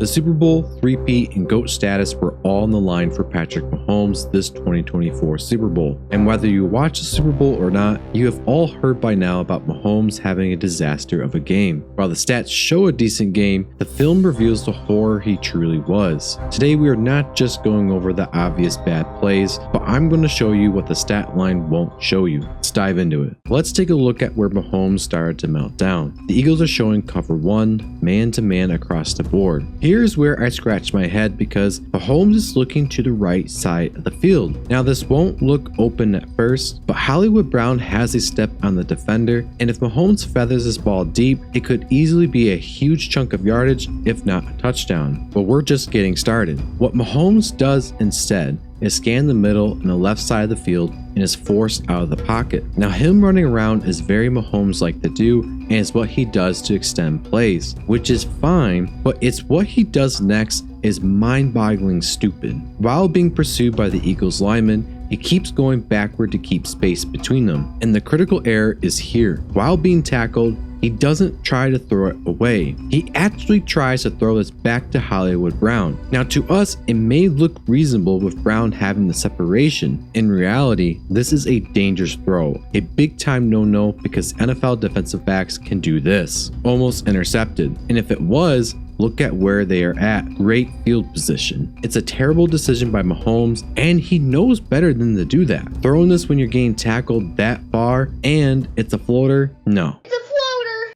The Super Bowl, three-peat, and GOAT status were all on the line for Patrick Mahomes this 2024 Super Bowl. And whether you watch the Super Bowl or not, you have all heard by now about Mahomes having a disaster of a game. While the stats show a decent game, the film reveals the horror he truly was. Today we are not just going over the obvious bad plays, but I'm going to show you what the stat line won't show you. Let's dive into it. Let's take a look at where Mahomes started to melt down. The Eagles are showing cover 1, man-to-man across the board. Here's where I scratch my head because Mahomes is looking to the right side of the field. Now this won't look open at first, but Hollywood Brown has a step on the defender, and if Mahomes feathers this ball deep, it could easily be a huge chunk of yardage, if not a touchdown. But we're just getting started. What Mahomes does instead is scan the middle and the left side of the field and is forced out of the pocket. Now him running around is very Mahomes-like to do, and it's what he does to extend plays, which is fine, but it's what he does next is mind-boggling stupid. While being pursued by the Eagles lineman, he keeps going backward to keep space between them, and the critical error is here. While being tackled, he doesn't try to throw it away. He actually tries to throw this back to Hollywood Brown. Now to us, it may look reasonable with Brown having the separation. In reality, this is a dangerous throw, a big time no-no because NFL defensive backs can do this. Almost intercepted. And if it was, look at where they are at. Great field position. It's a terrible decision by Mahomes, and he knows better than to do that. Throwing this when you're getting tackled that far and it's a floater? No.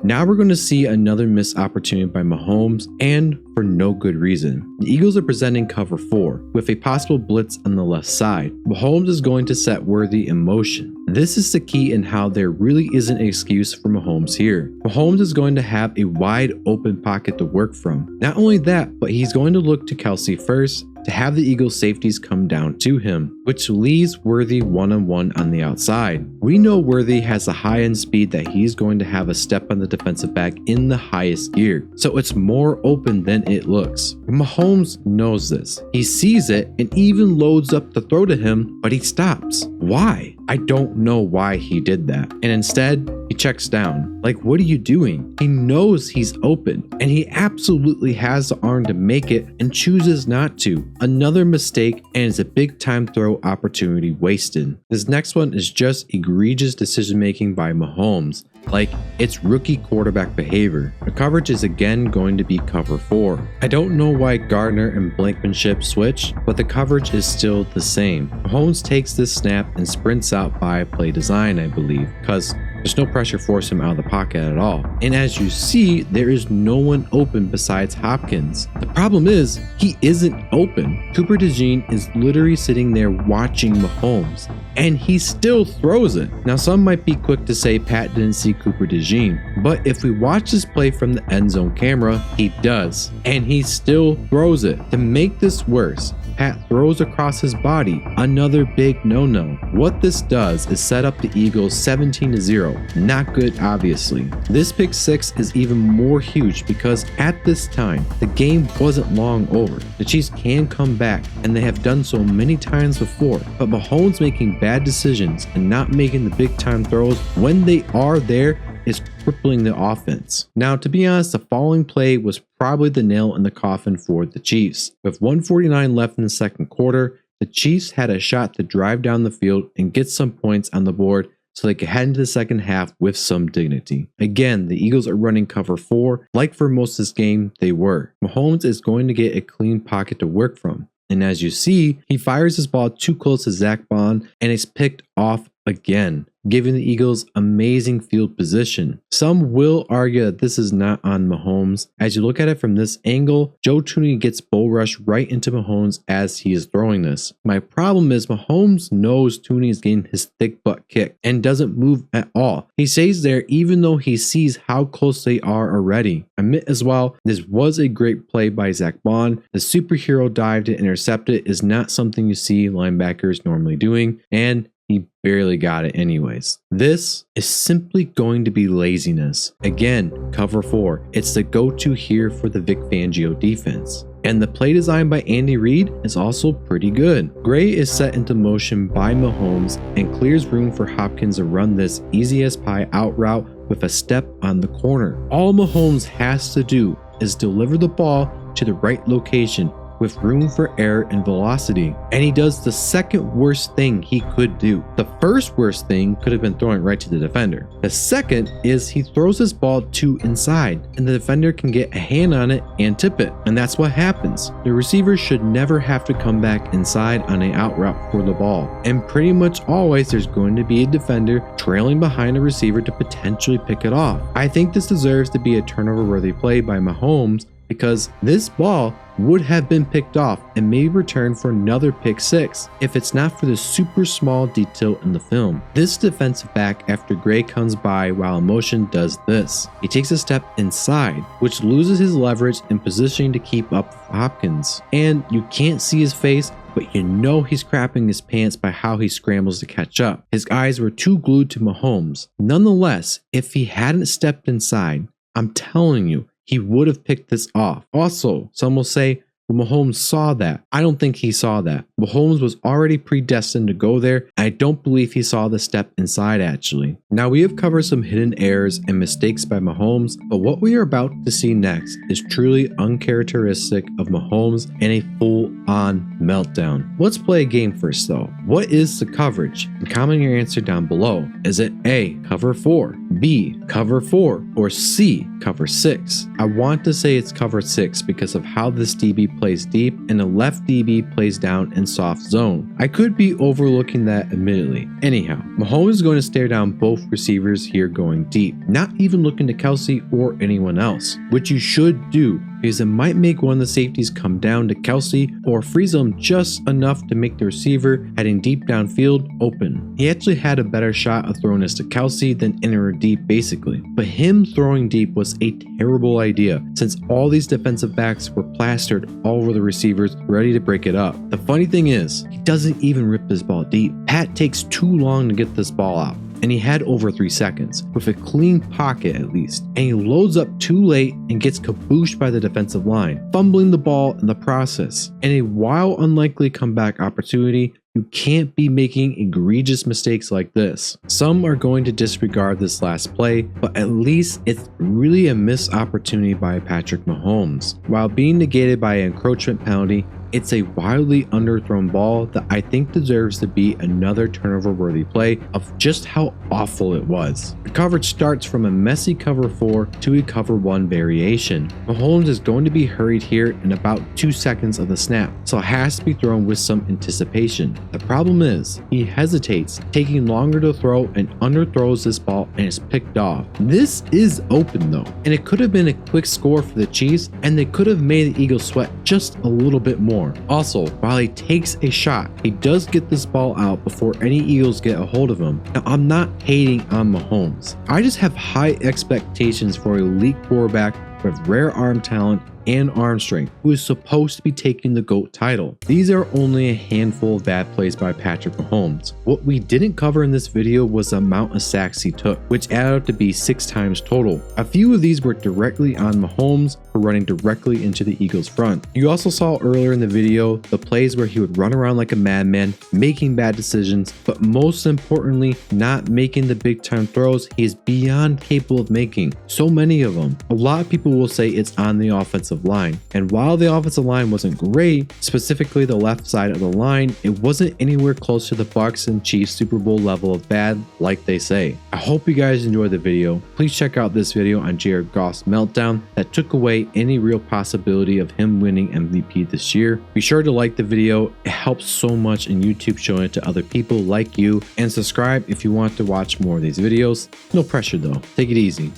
Now we're going to see another missed opportunity by Mahomes, and for no good reason. The Eagles are presenting cover 4 with a possible blitz on the left side. Mahomes is going to set Worthy in motion. This is the key in how there really isn't an excuse for Mahomes here. Mahomes is going to have a wide open pocket to work from. Not only that, but he's going to look to Kelsey first to have the Eagles safeties come down to him, which leaves Worthy one-on-one on the outside. We know Worthy has a high-end speed that he's going to have a step on the defensive back in the highest gear, so it's more open than it looks. Mahomes knows this. He sees it and even loads up to throw to him, but he stops. Why? I don't know why he did that. And instead, he checks down. Like, what are you doing? He knows he's open, and he absolutely has the arm to make it and chooses not to. Another mistake, and it's a big time throw opportunity wasted. This next one is just egregious decision making by Mahomes. Like, it's rookie quarterback behavior. The coverage is again going to be cover 4. I don't know why Gardner and Blankenship switched, but the coverage is still the same. Mahomes takes this snap and sprints out by play design, I believe, because there's no pressure force him out of the pocket at all. And as you see, there is no one open besides Hopkins. The problem is, he isn't open. Cooper DeJean is literally sitting there watching Mahomes, and he still throws it. Now some might be quick to say Pat didn't see Cooper DeJean, but if we watch this play from the end zone camera, he does, and he still throws it. To make this worse, Pat throws across his body, another big no-no. What this does is set up the Eagles 17-0. Not good, obviously. This pick 6 is even more huge because at this time, the game wasn't long over. The Chiefs can come back, and they have done so many times before, but Mahomes making bad decisions and not making the big time throws when they are there is crippling the offense. Now, to be honest, the following play was probably the nail in the coffin for the Chiefs. With 1:49 left in the second quarter, the Chiefs had a shot to drive down the field and get some points on the board so they could head into the second half with some dignity. Again, the Eagles are running cover 4. Like for most of this game, they were. Mahomes is going to get a clean pocket to work from. And as you see, he fires his ball too close to Zach Bond and is picked off again, giving the Eagles amazing field position. Some will argue that this is not on Mahomes. As you look at it from this angle, Joe Thuney gets bull rush right into Mahomes as he is throwing this. My problem is Mahomes knows Thuney is getting his thick butt kicked and doesn't move at all. He stays there even though he sees how close they are already. Admit as well, this was a great play by Zach Bond. The superhero dive to intercept it is not something you see linebackers normally doing, and he barely got it anyways. This is simply going to be laziness. Again, cover 4. It's the go-to here for the Vic Fangio defense. And the play design by Andy Reid is also pretty good. Gray is set into motion by Mahomes and clears room for Hopkins to run this easy as pie out route with a step on the corner. All Mahomes has to do is deliver the ball to the right location with room for error and velocity. And he does the second worst thing he could do. The first worst thing could have been throwing right to the defender. The second is he throws this ball too inside, and the defender can get a hand on it and tip it. And that's what happens. The receiver should never have to come back inside on an out route for the ball. And pretty much always there's going to be a defender trailing behind a receiver to potentially pick it off. I think this deserves to be a turnover-worthy play by Mahomes, because this ball would have been picked off and maybe returned for another pick six if it's not for the super small detail in the film. This defensive back after Gray comes by while in motion does this. He takes a step inside, which loses his leverage and positioning to keep up with Hopkins. And you can't see his face, but you know he's crapping his pants by how he scrambles to catch up. His eyes were too glued to Mahomes. Nonetheless, if he hadn't stepped inside, I'm telling you, he would have picked this off. Also, some will say, well, Mahomes saw that. I don't think he saw that. Mahomes was already predestined to go there. I don't believe he saw the step inside actually. Now we have covered some hidden errors and mistakes by Mahomes, but what we are about to see next is truly uncharacteristic of Mahomes and a full-on meltdown. Let's play a game first though. What is the coverage? And comment your answer down below. Is it A, cover 4, B, cover 4, or C, cover 6? I want to say it's cover 6 because of how this DB plays deep and the left DB plays down in soft zone. I could be overlooking that admittedly. Anyhow, Mahomes is going to stare down both receivers here going deep, not even looking to Kelsey or anyone else, which you should do because it might make one of the safeties come down to Kelsey or freeze them just enough to make the receiver heading deep downfield open. He actually had a better shot of throwing this to Kelsey than enter deep basically, but him throwing deep was a terrible idea since all these defensive backs were plastered all over the receivers ready to break it up. The funny thing is, he doesn't even rip this ball deep. Pat takes too long to get this ball out, and he had over 3 seconds, with a clean pocket at least, and he loads up too late and gets kabooshed by the defensive line, fumbling the ball in the process. And a wild unlikely comeback opportunity, you can't be making egregious mistakes like this. Some are going to disregard this last play, but at least it's really a missed opportunity by Patrick Mahomes. While being negated by an encroachment penalty, it's a wildly underthrown ball that I think deserves to be another turnover-worthy play of just how awful it was. The coverage starts from a messy cover 4 to a cover 1 variation. Mahomes is going to be hurried here in about 2 seconds of the snap, so it has to be thrown with some anticipation. The problem is, he hesitates, taking longer to throw and underthrows this ball and is picked off. This is open though, and it could have been a quick score for the Chiefs and they could have made the Eagles sweat just a little bit more. Also, while he takes a shot, he does get this ball out before any Eagles get a hold of him. Now, I'm not hating on Mahomes. I just have high expectations for an elite quarterback with rare arm talent and arm strength, who is supposed to be taking the GOAT title. These are only a handful of bad plays by Patrick Mahomes. What we didn't cover in this video was the amount of sacks he took, which added up to be 6 times total. A few of these were directly on Mahomes for running directly into the Eagles' front. You also saw earlier in the video the plays where he would run around like a madman, making bad decisions, but most importantly, not making the big time throws he is beyond capable of making. So many of them. A lot of people will say it's on the offensive line. And while the offensive line wasn't great, specifically the left side of the line, it wasn't anywhere close to the Bucs and Chiefs Super Bowl level of bad like they say. I hope you guys enjoyed the video. Please check out this video on Jared Goff's meltdown that took away any real possibility of him winning MVP this year. Be sure to like the video. It helps so much in YouTube showing it to other people like you, and subscribe if you want to watch more of these videos. No pressure though. Take it easy.